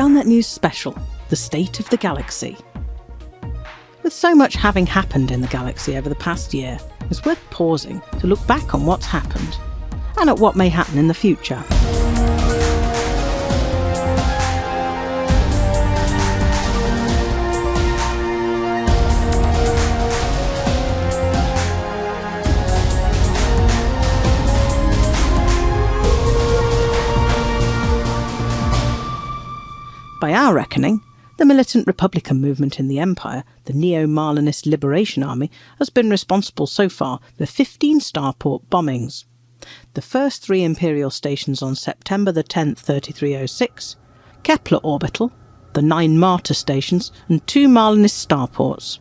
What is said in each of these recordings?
Galnet News Special, The State of the Galaxy. With so much having happened in the galaxy over the past year, it's worth pausing to look back on what's happened, and at what may happen in the future. By our reckoning, the militant Republican movement in the Empire, the Neo-Marlinist Liberation Army, has been responsible so far for 15 starport bombings. The first 3 Imperial stations on September the 10th, 3306, Kepler Orbital, the 9 Martyr stations, and 2 Marlinist starports.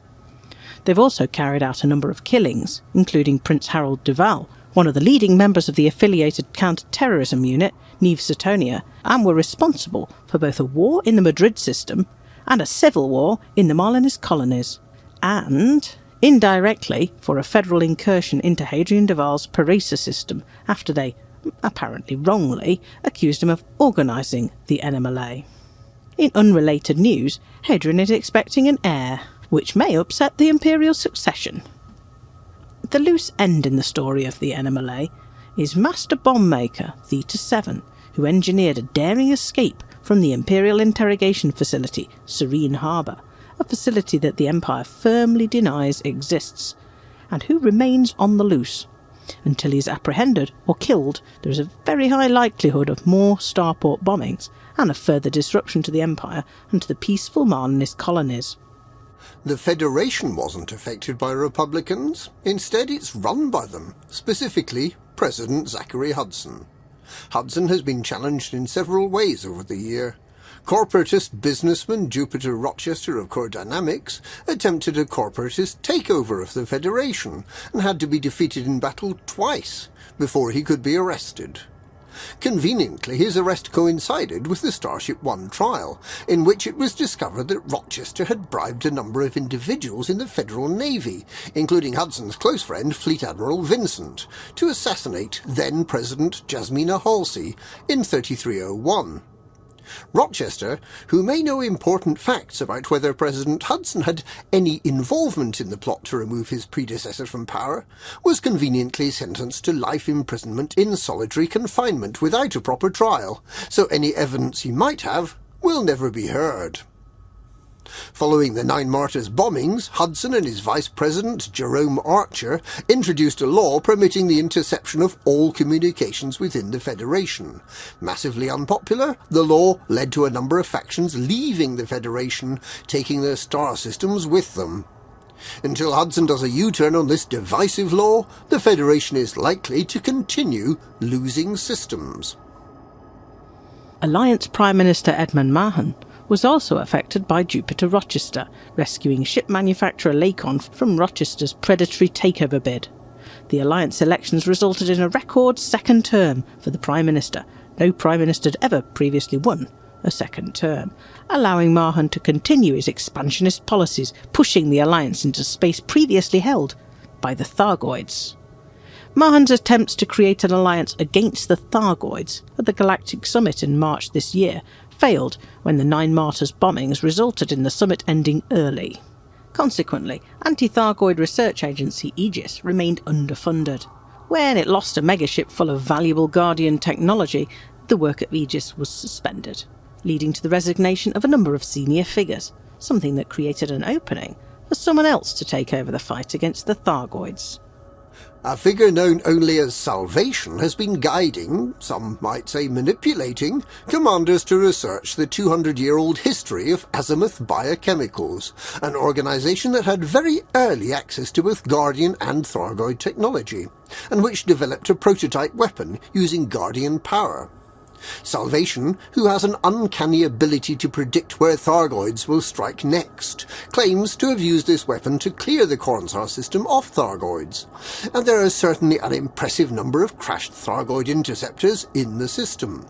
They've also carried out a number of killings, including Prince Harold Duval, one of the leading members of the affiliated counter-terrorism unit, Neve Suetonia, and were responsible for both a war in the Madrid system and a civil war in the Marlinist colonies, and, indirectly, for a federal incursion into Hadrian Duval's Parisa system after they, apparently wrongly, accused him of organising the NMLA. In unrelated news, Hadrian is expecting an heir, which may upset the imperial succession. The loose end in the story of the NMLA is Master Bomb Maker Theta 7, who engineered a daring escape from the Imperial Interrogation Facility, Serene Harbour, a facility that the Empire firmly denies exists, and who remains on the loose. Until he is apprehended or killed, there is a very high likelihood of more starport bombings and a further disruption to the Empire and to the peaceful Marlinist colonies. The Federation wasn't affected by Republicans. Instead, it's run by them, specifically President Zachary Hudson. Hudson has been challenged in several ways over the year. Corporatist businessman Jupiter Rochester of Core Dynamics attempted a corporatist takeover of the Federation and had to be defeated in battle twice before he could be arrested. Conveniently, his arrest coincided with the Starship One trial, in which it was discovered that Rochester had bribed a number of individuals in the Federal Navy, including Hudson's close friend Fleet Admiral Vincent, to assassinate then-President Jasmina Halsey in 3301. Rochester, who may know important facts about whether President Hudson had any involvement in the plot to remove his predecessor from power, was conveniently sentenced to life imprisonment in solitary confinement without a proper trial, so any evidence he might have will never be heard. Following the 9 Martyrs bombings, Hudson and his Vice President, Jerome Archer, introduced a law permitting the interception of all communications within the Federation. Massively unpopular, the law led to a number of factions leaving the Federation, taking their star systems with them. Until Hudson does a U-turn on this divisive law, the Federation is likely to continue losing systems. Alliance Prime Minister Edmund Mahon was also affected by Jupiter Rochester, rescuing ship manufacturer Lacon from Rochester's predatory takeover bid. The Alliance elections resulted in a record second term for the Prime Minister. No Prime Minister had ever previously won a second term, allowing Mahon to continue his expansionist policies, pushing the Alliance into space previously held by the Thargoids. Mahon's attempts to create an alliance against the Thargoids at the Galactic Summit in March this year failed when the 9 Martyrs bombings resulted in the summit ending early. Consequently, anti-Thargoid research agency Aegis remained underfunded. When it lost a megaship full of valuable Guardian technology, the work at Aegis was suspended, leading to the resignation of a number of senior figures, something that created an opening for someone else to take over the fight against the Thargoids. A figure known only as Salvation has been guiding, some might say manipulating, commanders to research the 200-year-old history of Azimuth Biochemicals, an organization that had very early access to both Guardian and Thargoid technology, and which developed a prototype weapon using Guardian power. Salvation, who has an uncanny ability to predict where Thargoids will strike next, claims to have used this weapon to clear the Cornsar system off Thargoids, and there are certainly an impressive number of crashed Thargoid interceptors in the system.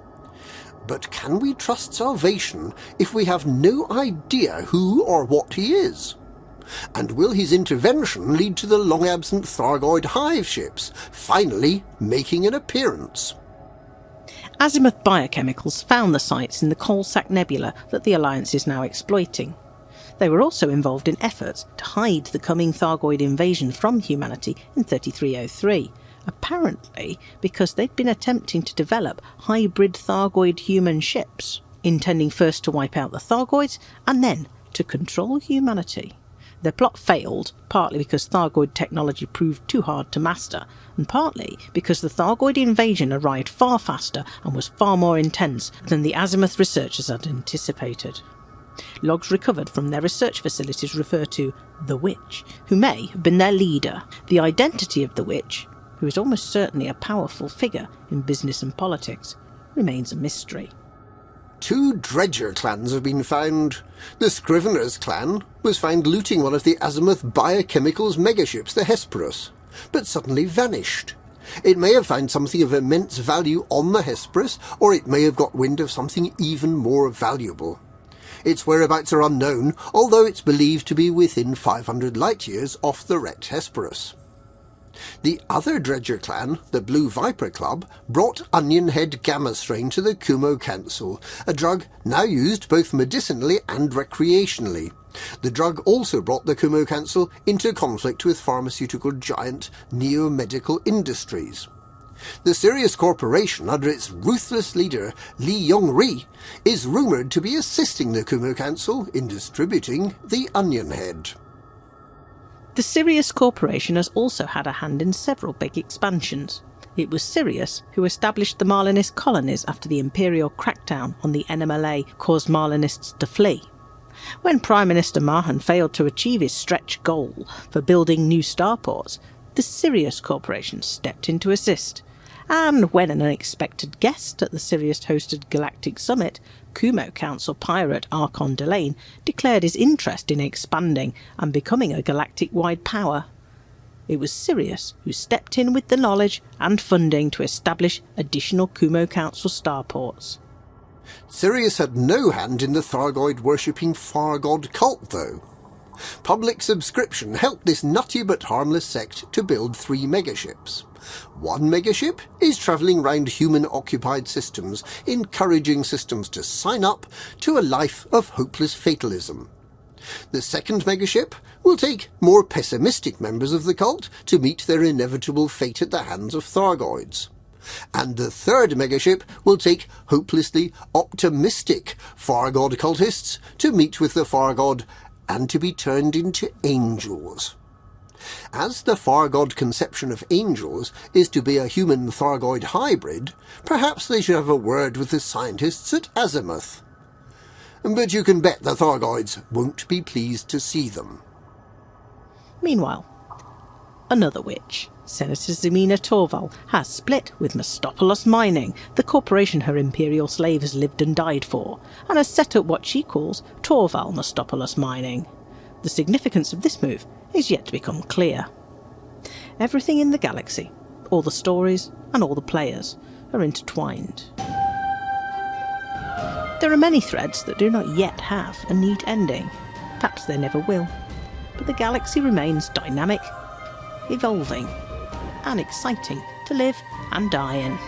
But can we trust Salvation if we have no idea who or what he is? And will his intervention lead to the long-absent Thargoid hive ships finally making an appearance? Azimuth biochemicals found the sites in the Coalsack Nebula that the Alliance is now exploiting. They were also involved in efforts to hide the coming Thargoid invasion from humanity in 3303, apparently because they'd been attempting to develop hybrid Thargoid human ships, intending first to wipe out the Thargoids and then to control humanity. Their plot failed, partly because Thargoid technology proved too hard to master, and partly because the Thargoid invasion arrived far faster and was far more intense than the Azimuth researchers had anticipated. Logs recovered from their research facilities refer to the Witch, who may have been their leader. The identity of the Witch, who is almost certainly a powerful figure in business and politics, remains a mystery. 2 Dredger clans have been found. The Scrivener's clan was found looting one of the Azimuth biochemicals megaships, the Hesperus, but suddenly vanished. It may have found something of immense value on the Hesperus, or it may have got wind of something even more valuable. Its whereabouts are unknown, although it's believed to be within 500 light-years off the wrecked Hesperus. The other Dredger clan, the Blue Viper Club, brought onion head gamma strain to the Kumo Council, a drug now used both medicinally and recreationally. The drug also brought the Kumo Council into conflict with pharmaceutical giant Neo-Medical Industries. The Sirius Corporation, under its ruthless leader Li Yongri, is rumoured to be assisting the Kumo Council in distributing the onion head. The Sirius Corporation has also had a hand in several big expansions. It was Sirius who established the Marlinist colonies after the Imperial crackdown on the NMLA caused Marlinists to flee. When Prime Minister Mahon failed to achieve his stretch goal for building new starports, the Sirius Corporation stepped in to assist. And when an unexpected guest at the Sirius-hosted Galactic Summit, Kumo Council pirate Archon Delane declared his interest in expanding and becoming a galactic-wide power, it was Sirius who stepped in with the knowledge and funding to establish additional Kumo Council starports. Sirius had no hand in the Thargoid-worshipping Far God cult, though. Public subscription helped this nutty but harmless sect to build 3 megaships. One megaship is travelling round human-occupied systems, encouraging systems to sign up to a life of hopeless fatalism. The second megaship will take more pessimistic members of the cult to meet their inevitable fate at the hands of Thargoids. And the third megaship will take hopelessly optimistic Far God cultists to meet with the Far God and to be turned into angels. As the Far God conception of angels is to be a human-Thargoid hybrid, perhaps they should have a word with the scientists at Azimuth. But you can bet the Thargoids won't be pleased to see them. Meanwhile, another witch, Senator Ximena Torval, has split with Mastopolos Mining, the corporation her imperial slaves lived and died for, and has set up what she calls Torval Mastopolos Mining. The significance of this move is yet to become clear. Everything in the galaxy, all the stories and all the players, are intertwined. There are many threads that do not yet have a neat ending. Perhaps they never will. But the galaxy remains dynamic, evolving, and exciting to live and die in.